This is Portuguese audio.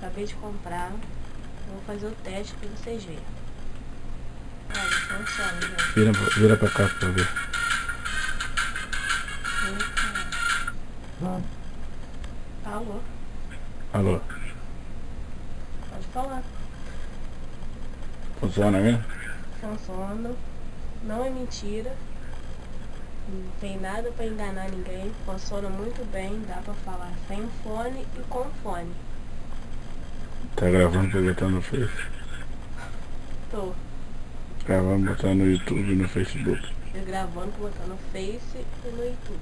acabei de comprar. Vou fazer o teste pra vocês verem. Olha, funciona, gente. Vira pra cá pra ver. Alô? Alô? Pode falar. Funciona mesmo? Funciona. Não é mentira. Não tem nada pra enganar ninguém. Funciona muito bem. Dá pra falar sem o fone e com o fone. Tá gravando pra botar no Face? Tô. Gravando, botar no YouTube e no Facebook. Gravando, botando no Face e no YouTube.